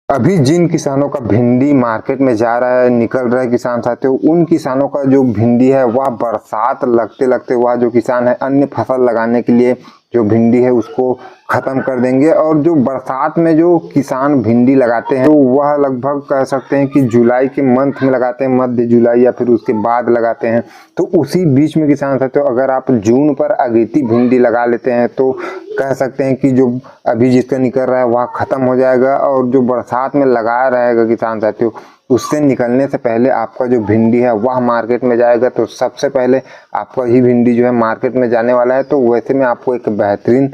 अभी जिन किसानों का भिंडी मार्केट में जा रहा है, निकल रहा है किसान साथियों, उन किसानों का जो भिंडी है वह बरसात लगते लगते वह जो किसान है अन्य फसल लगाने के लिए जो भिंडी है उसको खत्म कर देंगे। और जो बरसात में जो किसान भिंडी लगाते हैं तो वह लगभग कह सकते हैं कि जुलाई के मंथ में लगाते हैं, मध्य जुलाई या फिर उसके बाद लगाते हैं। तो उसी बीच में किसान साथियों अगर आप जून पर अगेती भिंडी लगा लेते हैं तो कह सकते हैं कि जो अभी जिसका निकल रहा है वह खत्म हो जाएगा। और जो बरसात में लगाया रहेगा किसान साथियों, उससे निकलने से पहले आपका जो भिंडी है वह मार्केट में जाएगा। तो सबसे पहले आपका ही भिंडी जो है मार्केट में जाने वाला है। तो वैसे में आपको एक बेहतरीन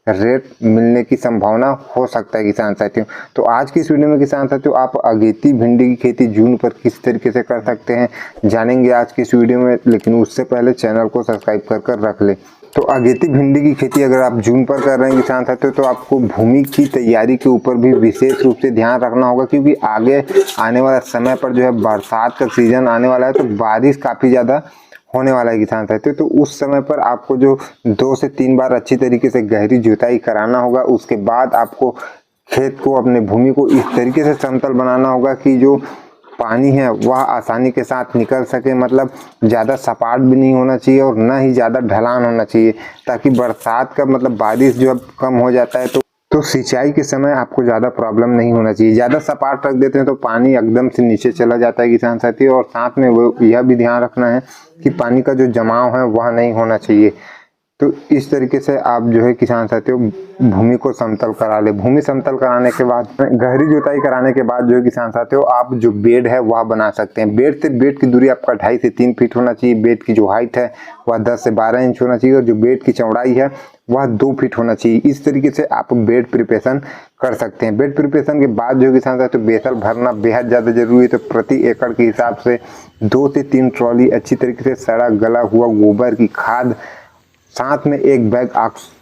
रेट मिलने की संभावना हो सकता है किसान साथियों। तो आज की इस वीडियो में किसान साथियों आप अगेती भिंडी की खेती जून पर किस तरीके से कर सकते हैं जानेंगे आज की इस वीडियो में। लेकिन उससे पहले चैनल को सब्सक्राइब कर रख ले। तो अगेती भिंडी की खेती अगर आप जून पर कर रहे हैं किसान साथियों तो आपको भूमि की तैयारी के ऊपर भी विशेष रूप से ध्यान रखना होगा, क्योंकि आगे आने वाला समय पर जो है बरसात का सीजन आने वाला है तो बारिश काफ़ी ज़्यादा होने वाला है किसान साथियों। तो उस समय पर आपको जो 2 से 3 बार अच्छी तरीके से गहरी जुताई कराना होगा। उसके बाद आपको खेत को, अपने भूमि को इस तरीके से समतल बनाना होगा कि जो पानी है वह आसानी के साथ निकल सके, मतलब ज़्यादा सपाट भी नहीं होना चाहिए और ना ही ज़्यादा ढलान होना चाहिए, ताकि बरसात का मतलब बारिश जो अब कम हो जाता है तो सिंचाई के समय आपको ज़्यादा प्रॉब्लम नहीं होना चाहिए। ज़्यादा सपाट रख देते हैं तो पानी एकदम से नीचे चला जाता है किसान साथियों। और साथ में वो यह भी ध्यान रखना है कि पानी का जो जमाव है वह नहीं होना चाहिए। तो इस तरीके से आप जो है किसान साथियों भूमि को समतल करा ले। भूमि समतल कराने के बाद गहरी जुताई कराने के बाद जो है किसान साथियों आप जो बेड है वह बना सकते हैं। बेड से बेड की दूरी आपका 2.5 से 3 फीट होना चाहिए। बेड की जो हाइट है वह 10 से 12 इंच होना चाहिए और जो बेड की चौड़ाई है वह 2 फीट होना चाहिए। इस तरीके से आप बेड प्रिपरेशन कर सकते हैं। बेड प्रिपरेशन के बाद जो किसान साथियों बेसल भरना बेहद ज़्यादा जरूरी है। तो प्रति एकड़ के हिसाब से 2 से 3 ट्रॉली अच्छी तरीके से सड़ा गला हुआ गोबर की खाद, साथ में 1 बैग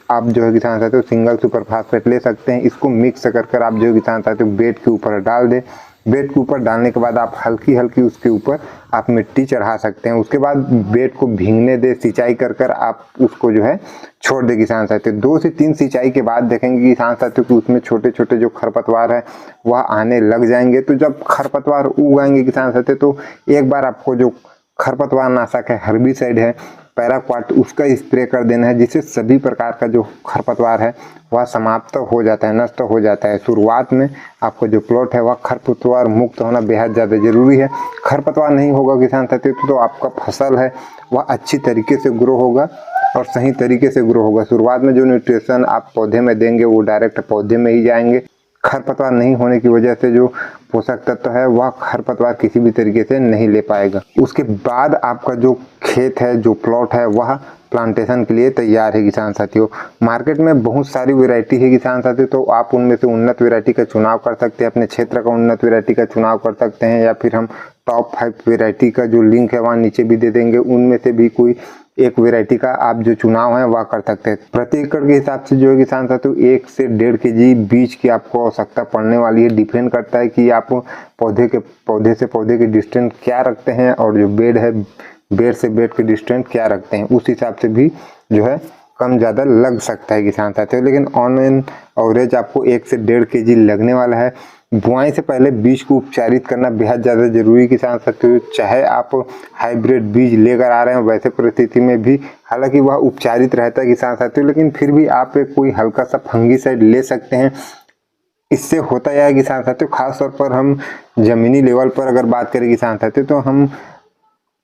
आप जो है किसान साथियों सिंगल सुपर फास्फेट ले सकते हैं। इसको मिक्स कर आप जो है किसान साथियों बेड के ऊपर डाल दें। बेड के ऊपर डालने के बाद आप हल्की हल्की उसके ऊपर आप मिट्टी चढ़ा सकते हैं। उसके बाद बेड को भीगने दे, सिंचाई कर आप उसको जो है छोड़ दे किसान साथियों। 2 से 3 सिंचाई के बाद देखेंगे किसान साथियों कि उसमें छोटे छोटे जो खरपतवार है वह आने लग जाएंगे। तो जब खरपतवार उग आएंगे किसान साथियों तो एक बार आपको जो खरपतवार नाशक है, हर्बिसाइड है, पैराक्वाट, उसका स्प्रे कर देना है, जिससे सभी प्रकार का जो खरपतवार है वह समाप्त हो जाता है, नष्ट हो जाता है। शुरुआत में आपको जो प्लॉट है वह खरपतवार मुक्त होना बेहद ज़्यादा जरूरी है। खरपतवार नहीं होगा किसान साथियों तो आपका फसल है वह अच्छी तरीके से ग्रो होगा और सही तरीके से ग्रो होगा। शुरुआत में जो न्यूट्रिशन आप पौधे में देंगे वो डायरेक्ट पौधे में ही जाएंगे। खरपतवार नहीं होने की वजह से जो पोषक तत्व है वह खरपतवार किसी भी तरीके से नहीं ले पाएगा। उसके बाद आपका जो खेत है, जो प्लॉट है, वह प्लांटेशन के लिए तैयार है किसान साथियों। मार्केट में बहुत सारी वैरायटी है किसान साथियों, तो आप उनमें से उन्नत वैरायटी का चुनाव कर सकते हैं, अपने क्षेत्र का उन्नत वैरायटी का चुनाव कर सकते हैं, या फिर हम टॉप 5 वैरायटी का जो लिंक है वहाँ नीचे भी दे देंगे। उनमें से भी कोई एक वैरायटी का आप जो चुनाव है वह कर सकते हैं। प्रति एकड़ के हिसाब से जो है किसान साथियों 1 से 1.5 kg बीज की आपको आवश्यकता पड़ने वाली है। डिपेंड करता है कि आप पौधे से पौधे के डिस्टेंस क्या रखते हैं और जो बेड है बेड से बेड के डिस्टेंस क्या रखते हैं, उस हिसाब से भी जो है कम ज़्यादा लग सकता है किसान साथियों। लेकिन ऑन एन एवरेज आपको 1 से 1.5 kg लगने वाला है। बुआई से पहले बीज को उपचारित करना बेहद ज़्यादा जरूरी किसान साथियों। चाहे आप हाइब्रिड बीज लेकर आ रहे हैं वैसे परिस्थिति में भी, हालांकि वह उपचारित रहता है किसान साथियों, लेकिन फिर भी आप कोई हल्का सा फंगीसाइड ले सकते हैं। इससे होता यह है किसान साथियों, खासतौर पर हम जमीनी लेवल पर अगर बात करें किसान साथियों तो हम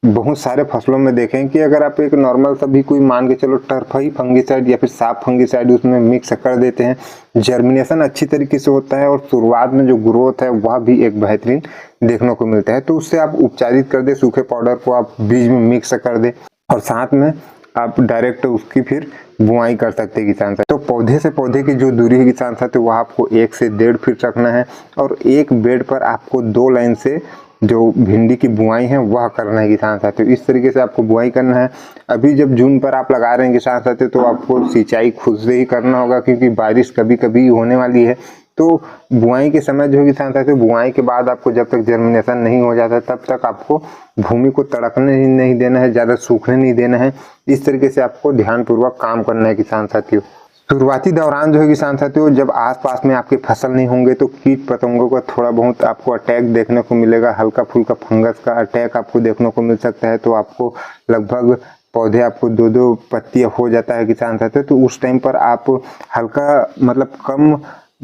बहुत सारे फसलों में देखें कि अगर आप एक नॉर्मल सा भी कोई मान के चलो टर्फई फंगीसाइड या फिर साफ फंगीसाइड उसमें मिक्स कर देते हैं, जर्मिनेशन अच्छी तरीके से होता है और शुरुआत में जो ग्रोथ है वह भी एक बेहतरीन देखने को मिलता है। तो उससे आप उपचारित कर दे, सूखे पाउडर को आप बीज में मिक्स कर दे और साथ में आप डायरेक्ट उसकी फिर बुआई कर सकते हैं किसान साथियों। तो पौधे से पौधे की जो दूरी है किसान साथियों वह आपको 1 से 1.5 फीट रखना है और एक बेड पर आपको 2 लाइन से जो भिंडी की बुआई है वह करना है किसान साथियों। इस तरीके से आपको बुआई करना है। अभी जब जून पर आप लगा रहे हैं किसान साथियों तो आपको सिंचाई खुद से ही करना होगा, क्योंकि बारिश कभी कभी होने वाली है। तो बुआई के समय जो है किसान साथियों बुआई के बाद आपको जब तक जर्मिनेशन नहीं हो जाता तब तक आपको भूमि को तड़कने ही नहीं देना है, ज़्यादा सूखने नहीं देना है। इस तरीके से आपको ध्यानपूर्वक काम करना है किसान साथियों। शुरुआती दौरान जो है किसान साथियों, जब आसपास में आपके फसल नहीं होंगे तो कीट पतंगों का थोड़ा बहुत आपको अटैक देखने को मिलेगा। हल्का फुल्का फंगस का अटैक आपको देखने को मिल सकता है। तो आपको लगभग पौधे आपको 2-2 पत्तियां हो जाता है किसान साथियों। तो उस टाइम पर आप हल्का मतलब कम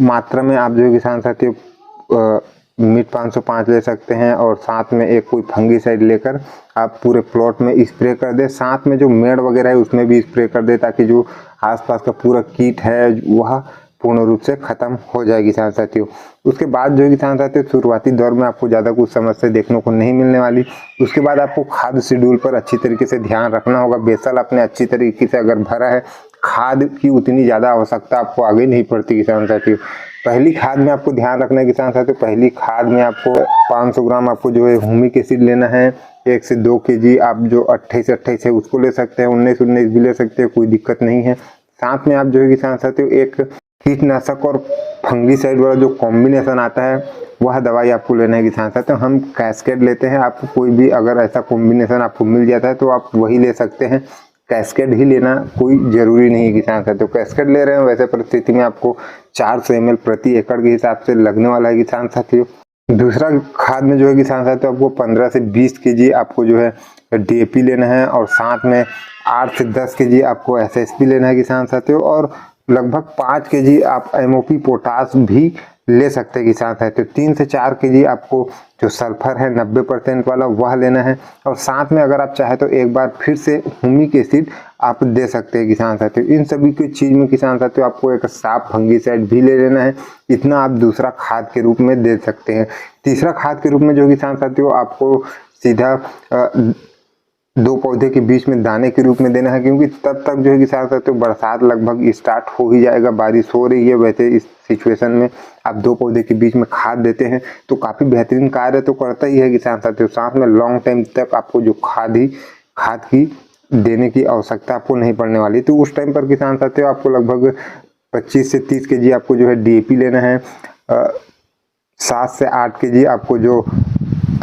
मात्रा में आप जो है किसान साथियों मिट 505 ले सकते हैं और साथ में एक कोई फंगीसाइड लेकर आप पूरे प्लॉट में स्प्रे कर दे। साथ में जो मेड़ वगैरह है उसमें भी स्प्रे कर दे, ताकि जो आसपास का पूरा कीट है वह पूर्ण रूप से खत्म हो जाए किसान साथियों। उसके बाद जो है किसान साथियों, शुरुआती दौर में आपको ज़्यादा कुछ समस्या देखने को नहीं मिलने वाली। उसके बाद आपको खाद शेड्यूल पर अच्छी तरीके से ध्यान रखना होगा। बेसल आपने अच्छी तरीके से अगर भरा है, खाद की उतनी ज़्यादा आवश्यकता आपको आगे नहीं पड़ती किसान साथियों। पहली खाद में आपको ध्यान रखना है किसान साथियों, पहली खाद में आपको 500 ग्राम आपको जो है ह्यूमिक एसिड लेना है। 1 से 2 केजी आप जो 28 है उसको ले सकते हैं, 19 भी ले सकते हैं, कोई दिक्कत नहीं है। साथ में आप जो है किसान साथियों एक कीटनाशक और फंगीसाइड वाला जो कॉम्बिनेशन आता है वह दवाई आपको लेना है किसान साथियों। हम कैस्केड लेते हैं, आपको कोई भी अगर ऐसा कॉम्बिनेशन आपको मिल जाता है तो आप वही ले सकते हैं। कैस्केड ही लेना कोई जरूरी नहीं है किसान साथियों। कैस्केड ले रहे हैं वैसे परिस्थिति में आपको 400 ml प्रति एकड़ के हिसाब से लगने वाला है किसान साथियों। दूसरा खाद में जो है किसान साथियों आपको 15 से 20 केजी आपको जो है DAP लेना है और साथ में 8 से 10 केजी आपको SSP लेना है किसान साथियों और लगभग 5 केजी आप MOP पोटास भी ले सकते हैं किसान साथियों। 3 से 4 केजी आपको जो सल्फर है 90% वाला वह लेना है और साथ में अगर आप चाहे तो एक बार फिर से ह्यूमिक एसिड आप दे सकते हैं किसान साथियों। इन सभी की चीज में किसान साथियों आपको एक साफ फंगीसाइड भी ले लेना है। इतना आप दूसरा खाद के रूप में दे सकते हैं। तीसरा खाद के रूप में जो किसान साथियों आपको सीधा 2 पौधे के बीच में दाने के रूप में देना है, क्योंकि तब तक जो है किसान साथियों बरसात लगभग स्टार्ट हो ही जाएगा, बारिश हो रही है। वैसे इस सिचुएशन में आप 2 पौधे के बीच में खाद देते हैं तो काफी बेहतरीन कार्य तो करता ही है किसान साथियों। साथ में लॉन्ग टाइम तक आपको जो खाद की देने की आवश्यकता आपको नहीं पड़ने वाली। तो उस टाइम पर किसान साथियों आपको लगभग 25 से 30 केजी आपको जो है DAP लेना है। 7 से 8 केजी आपको जो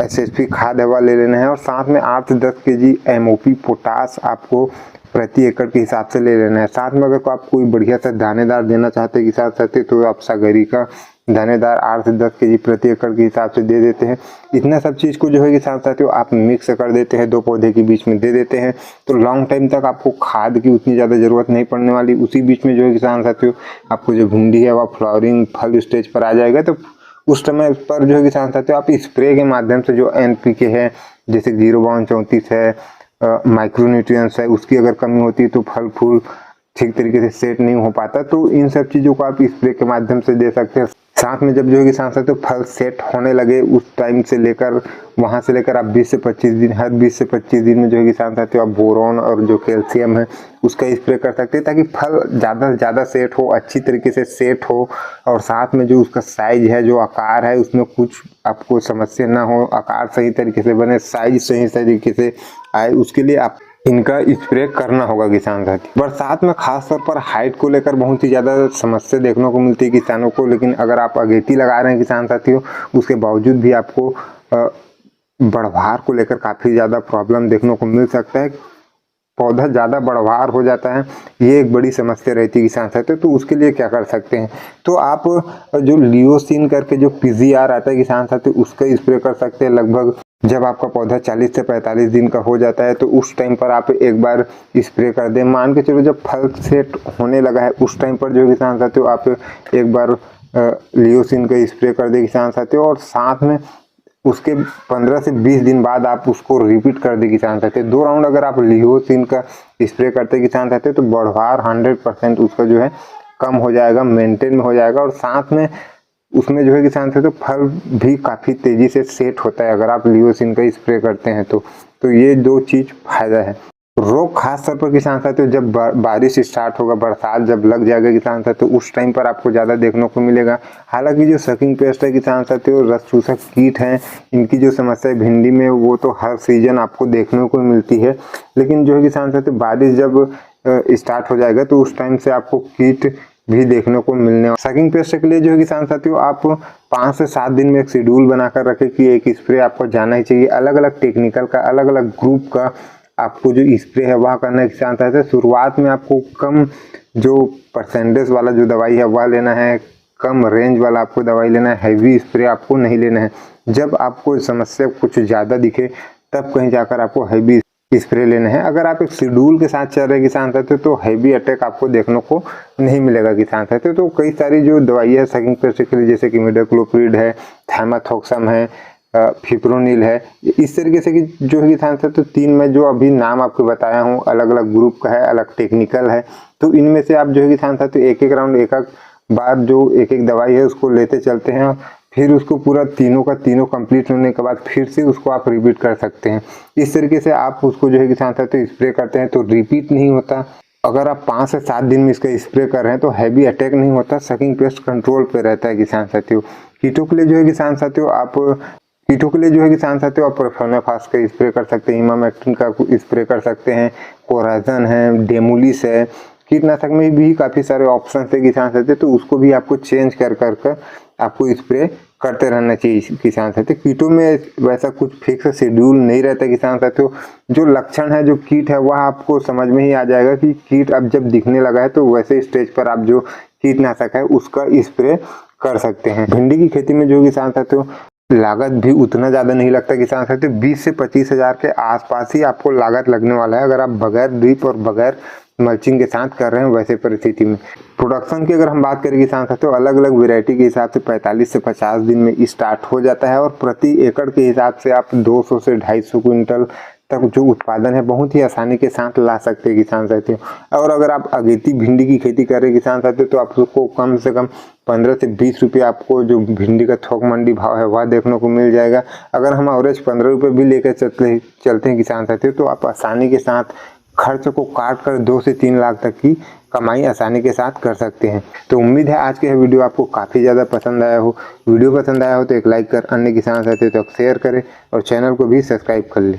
SSP खाद है वह ले लेना है और साथ में 8 से 10 केजी MOP पोटास आपको प्रति एकड़ के हिसाब से ले लेना है। साथ में अगर आप कोई बढ़िया सा दानेदार देना चाहते हैं किसान साथी तो आप सागरी का दानेदार 8 से 10 केजी प्रति एकड़ के हिसाब से दे देते हैं। इतना सब चीज़ को जो है किसान साथियों आप मिक्स कर देते हैं, 2 पौधे के बीच में दे देते हैं तो लॉन्ग टाइम तक आपको खाद की उतनी ज़्यादा ज़रूरत नहीं पड़ने वाली। उसी बीच में जो है किसान साथियों आपको जो भिंडी है वह फ्लावरिंग फल स्टेज पर आ जाएगा। तो उस समय पर जो है किसान साथियों आप स्प्रे के माध्यम से जो NPK है जैसे 05234 है, माइक्रोन्यूट्रिएंट्स है, उसकी अगर कमी होती है तो फल फूल ठीक तरीके से सेट नहीं हो पाता, तो इन सब चीज़ों को आप स्प्रे के माध्यम से दे सकते हैं। साथ में जब जो है किसान साथियों फल सेट होने लगे उस टाइम से लेकर वहां से लेकर आप 20 से 25 दिन, हर 20 से 25 दिन में जो है किसान साथियों आप बोरॉन और जो कैल्शियम है उसका स्प्रे कर सकते हैं, ताकि फल ज़्यादा से ज़्यादा सेट हो, अच्छी तरीके से सेट हो और साथ में जो उसका साइज है, जो आकार है, उसमें कुछ आपको समस्या ना हो, आकार सही तरीके से बने, साइज सही तरीके से आए, उसके लिए आप इनका स्प्रे करना होगा किसान साथी। बरसात में खास तौर पर हाइट को लेकर बहुत ही ज़्यादा समस्या देखने को मिलती है किसानों को, लेकिन अगर आप अगेती लगा रहे हैं किसान साथियों उसके बावजूद भी आपको बढ़वार को लेकर काफ़ी ज़्यादा प्रॉब्लम देखने को मिल सकता है। पौधा ज़्यादा बढ़वार हो जाता है, ये एक बड़ी समस्या रहती है किसान साथियों। तो उसके लिए क्या कर सकते हैं, तो आप जो लियोसिन करके जो PGR आता है किसान साथियों उसका स्प्रे कर सकते हैं। लगभग जब आपका पौधा 40 से 45 दिन का हो जाता है तो उस टाइम पर आप एक बार स्प्रे कर दें। मान के चलो जब फल सेट होने लगा है उस टाइम पर जो किसान साथियों आप एक बार लियोसिन का स्प्रे कर दें किसान साथियों और साथ में उसके 15 से 20 दिन बाद आप उसको रिपीट कर दे किसान साथियों। 2 राउंड अगर आप लियोसिन का स्प्रे करते किसान साथियों तो बढ़वार 100% उसका जो है कम हो जाएगा, मेंटेन में हो जाएगा और साथ में उसमें जो है किसान साथियों फल भी काफ़ी तेज़ी से सेट होता है अगर आप लियोसिन का स्प्रे करते हैं तो ये 2 चीज़ फायदा है। रोग खास तौर पर किसान साथियों जब बारिश स्टार्ट होगा, बरसात जब लग जाएगा किसान साथियों उस टाइम पर आपको ज़्यादा देखने को मिलेगा। हालांकि जो सकिंग पेस्ट है किसान साथियों, रस चूसक कीट हैं, इनकी जो समस्या है भिंडी में वो तो हर सीजन आपको देखने को मिलती है, लेकिन जो है किसान साथियों बारिश जब स्टार्ट हो जाएगा तो उस टाइम से आपको कीट भी देखने को मिलने वाला। सकिंग पेस्ट के लिए जो है किसान साथियों आप 5 से 7 दिन में एक शेड्यूल बनाकर रखें कि एक स्प्रे आपको जाना ही चाहिए। अलग अलग टेक्निकल का, अलग अलग ग्रुप का आपको जो स्प्रे है वह करना है किसान साथियों। शुरुआत में आपको कम जो परसेंटेज वाला जो दवाई है वह लेना है, कम रेंज वाला आपको दवाई लेना है, हैवी स्प्रे आपको नहीं लेना है। जब आपको समस्या कुछ ज़्यादा दिखे तब कहीं जाकर आपको हैवी स्प्रे लेना है। अगर आप एक शेड्यूल के साथ चल रहे किसान साथियों तो हैवी अटैक आपको देखने को नहीं मिलेगा किसान साथियों। तो कई सारी जो दवाई है सकिंग पेस्ट के लिए, जैसे कि मिडाक्लोप्रिड है, थाइमाथोक्सम है, फिप्रोनिल है, इस तरीके से कि जो है किसान साथियों 3 में जो अभी नाम आपको बताया हूँ, अलग अलग ग्रुप का है, अलग टेक्निकल है। तो इनमें से आप जो है किसान साथियों एक एक राउंड एक एक बार जो एक एक दवाई है उसको लेते चलते हैं, फिर उसको पूरा तीनों का तीनों कंप्लीट होने के बाद फिर से उसको आप रिपीट कर सकते हैं। इस तरीके से आप उसको जो है किसान साथियों स्प्रे करते हैं तो रिपीट नहीं होता। अगर आप 5 से 7 दिन में इसका स्प्रे कर रहे हैं तो हैवी अटैक नहीं होता, सकिंग पेस्ट कंट्रोल पे रहता है किसान साथियों। कीटों के लिए जो है किसान साथियों आप प्रोफेनोफास का स्प्रे कर सकते हैं, इमामेक्टिन का स्प्रे कर सकते हैं, कोराजन है, डेमोलिस है। कीटनाशक में भी काफ़ी सारे ऑप्शन है किसान साथियों, तो उसको भी आपको चेंज कर आपको स्प्रे करते रहना चाहिए किसान साथियों। कीटों में वैसा कुछ फिक्स शेड्यूल नहीं रहता किसान साथियों। जो लक्षण है, जो कीट है, वह आपको समझ में ही आ जाएगा कि कीट अब जब दिखने लगा है तो वैसे स्टेज पर आप जो कीटनाशक है उसका स्प्रे कर सकते हैं। भिंडी की खेती में जो किसान साथियों लागत भी उतना ज़्यादा नहीं लगता किसान साथियों, 20 से 25 हज़ार के आसपास ही आपको लागत लगने वाला है अगर आप बगैर ड्रिप और बगैर मल्चिंग के साथ कर रहे हैं वैसे परिस्थिति में। प्रोडक्शन की अगर हम बात करें किसान साथियों, अलग अलग वेराइटी के हिसाब से 45 से 50 दिन में स्टार्ट हो जाता है और प्रति एकड़ के हिसाब से आप 200 से 250 क्विंटल तक जो उत्पादन है बहुत ही आसानी के साथ ला सकते हैं किसान साथियों। और अगर आप अगेती भिंडी की खेती कर रहे हैं किसान साथियों तो आपको कम से कम 15 से 20 रुपये आपको जो भिंडी का थोक मंडी भाव है वह देखने को मिल जाएगा। अगर हम एवरेज 15 रुपये भी लेकर चलते हैं किसान साथियों तो आप आसानी के साथ खर्च को काट कर 2 से 3 लाख तक की कमाई आसानी के साथ कर सकते हैं। तो उम्मीद है आज के यह वीडियो आपको काफ़ी ज़्यादा पसंद आया हो। वीडियो पसंद आया हो तो एक लाइक कर अन्य किसान साथियों तक शेयर करें और चैनल को भी सब्सक्राइब कर लें।